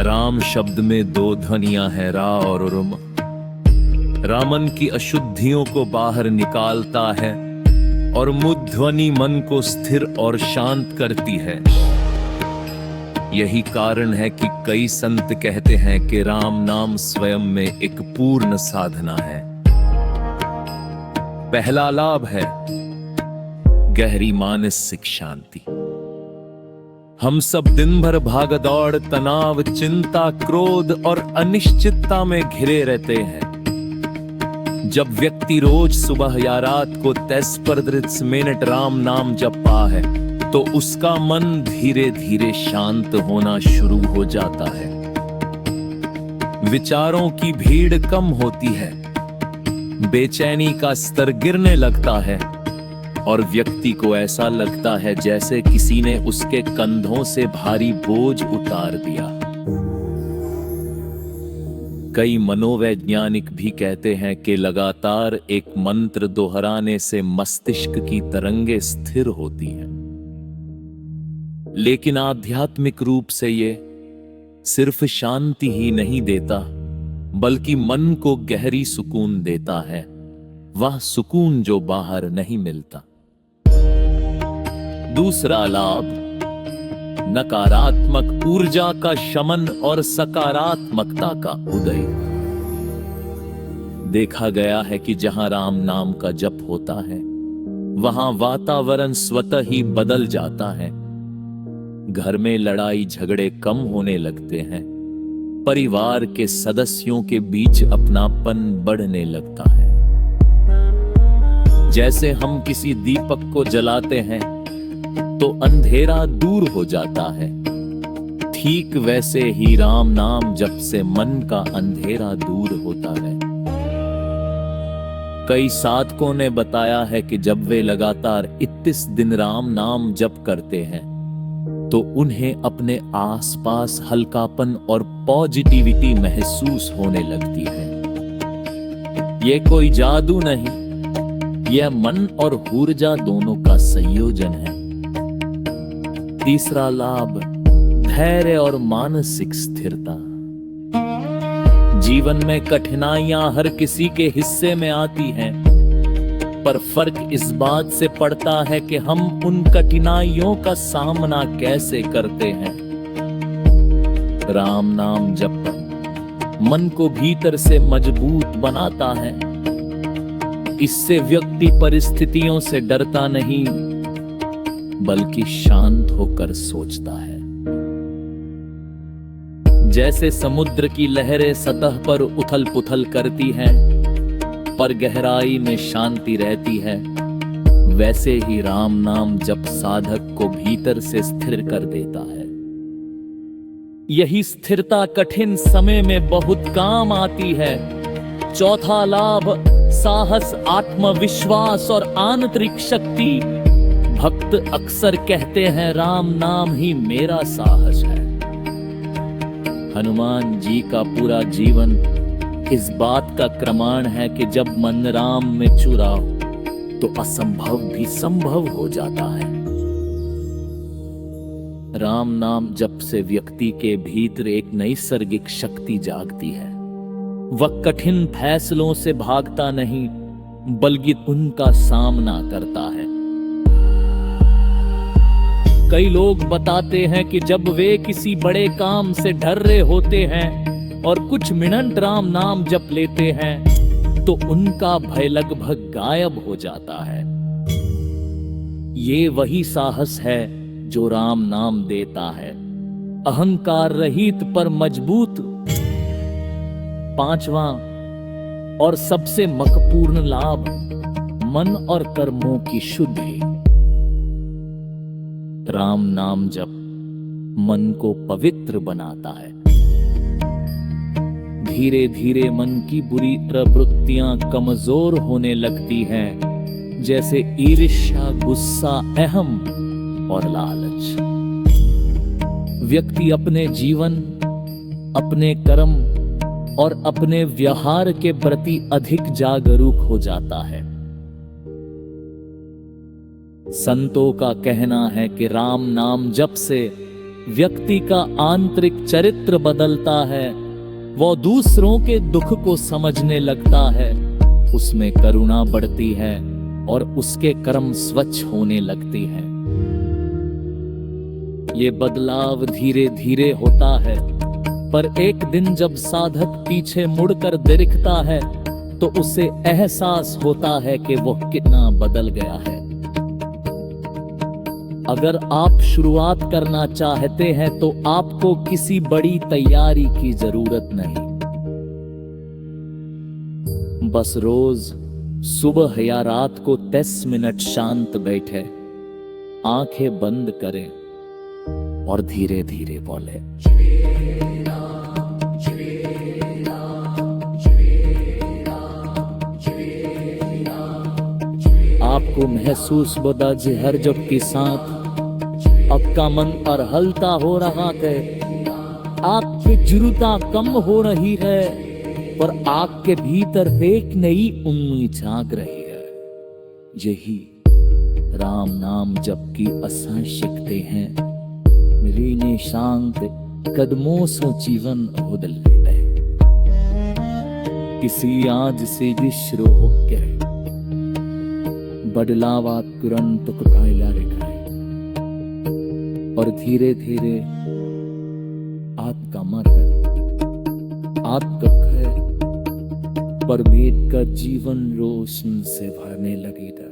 राम शब्द में दो ध्वनियां हैं, रा और रुम। रामन की अशुद्धियों को बाहर निकालता है और मुध्वनि मन को स्थिर और शांत करती है। यही कारण है कि कई संत कहते हैं कि राम नाम स्वयं में एक पूर्ण साधना है। पहला लाभ है गहरी मानसिक शांति। हम सब दिन भर भागदौड़, तनाव, चिंता, क्रोध और अनिश्चितता में घिरे रहते हैं। जब व्यक्ति रोज सुबह या रात को 30 मिनट राम नाम जपता है तो उसका मन धीरे धीरे शांत होना शुरू हो जाता है। विचारों की भीड़ कम होती है, बेचैनी का स्तर गिरने लगता है और व्यक्ति को ऐसा लगता है जैसे किसी ने उसके कंधों से भारी बोझ उतार दिया। कई मनोवैज्ञानिक भी कहते हैं कि लगातार एक मंत्र दोहराने से मस्तिष्क की तरंगें स्थिर होती हैं। लेकिन आध्यात्मिक रूप से ये सिर्फ शांति ही नहीं देता, बल्कि मन को गहरी सुकून देता है, वह सुकून जो बाहर नहीं मिलता। दूसरा लाभ नकारात्मक ऊर्जा का शमन और सकारात्मकता का उदय। देखा गया है कि जहां राम नाम का जप होता है वहां वातावरण स्वतः ही बदल जाता है। घर में लड़ाई झगड़े कम होने लगते हैं, परिवार के सदस्यों के बीच अपनापन बढ़ने लगता है। जैसे हम किसी दीपक को जलाते हैं तो अंधेरा दूर हो जाता है, ठीक वैसे ही राम नाम जप से मन का अंधेरा दूर होता है। कई साधकों ने बताया है कि जब वे लगातार 31 दिन राम नाम जप करते हैं तो उन्हें अपने आसपास हल्कापन और पॉजिटिविटी महसूस होने लगती है। ये कोई जादू नहीं, यह मन और ऊर्जा दोनों का संयोजन है। तीसरा लाभ धैर्य और मानसिक स्थिरता। जीवन में कठिनाइयां हर किसी के हिस्से में आती हैं, पर फर्क इस बात से पड़ता है कि हम उन कठिनाइयों का सामना कैसे करते हैं। राम नाम जप मन को भीतर से मजबूत बनाता है। इससे व्यक्ति परिस्थितियों से डरता नहीं, बल्कि शांत होकर सोचता है। जैसे समुद्र की लहरें सतह पर उथल पुथल करती हैं, पर गहराई में शांति रहती है, वैसे ही राम नाम जप साधक को भीतर से स्थिर कर देता है। यही स्थिरता कठिन समय में बहुत काम आती है। चौथा लाभ साहस, आत्मविश्वास और आंतरिक शक्ति। भक्त अक्सर कहते हैं राम नाम ही मेरा साहस है। हनुमान जी का पूरा जीवन इस बात का प्रमाण है कि जब मन राम में चुरा हो तो असंभव भी संभव हो जाता है। राम नाम जप से व्यक्ति के भीतर एक नैसर्गिक शक्ति जागती है। वह कठिन फैसलों से भागता नहीं, बल्कि उनका सामना करता है। कई लोग बताते हैं कि जब वे किसी बड़े काम से डर रहे होते हैं और कुछ मिनट राम नाम जप लेते हैं तो उनका भय लगभग गायब हो जाता है। ये वही साहस है जो राम नाम देता है, अहंकार रहित पर मजबूत। पांचवा और सबसे महत्वपूर्ण लाभ मन और कर्मों की शुद्धि। राम नाम जप मन को पवित्र बनाता है। धीरे धीरे मन की बुरी प्रवृत्तियां कमजोर होने लगती हैं, जैसे ईर्ष्या, गुस्सा, अहम और लालच। व्यक्ति अपने जीवन, अपने कर्म और अपने व्यवहार के प्रति अधिक जागरूक हो जाता है। संतों का कहना है कि राम नाम जप से व्यक्ति का आंतरिक चरित्र बदलता है, वो दूसरों के दुख को समझने लगता है, उसमें करुणा बढ़ती है और उसके कर्म स्वच्छ होने लगती है। ये बदलाव धीरे धीरे होता है, पर एक दिन जब साधक पीछे मुड़कर देखता है तो उसे एहसास होता है कि वो कितना बदल गया है। अगर आप शुरुआत करना चाहते हैं तो आपको किसी बड़ी तैयारी की जरूरत नहीं। बस रोज सुबह या रात को 10 मिनट शांत बैठे, आंखें बंद करें और धीरे धीरे बोले, आपको महसूस होगा जी हर जब के साथ आपका मन और हल्का हो रहा है, आपकी जरूरता कम हो रही है, पर आपके भीतर एक नई उम्मीद जाग रही है। यही राम नाम जप की असां सीखते हैं, रीने शांत कदमों से जीवन बदल है। किसी आज से भी शुरू हो के बदलावा तुरंत उठाया रखा है और धीरे धीरे आपका मन आपका परमेश्वर का जीवन रोशन से भरने लगेगा।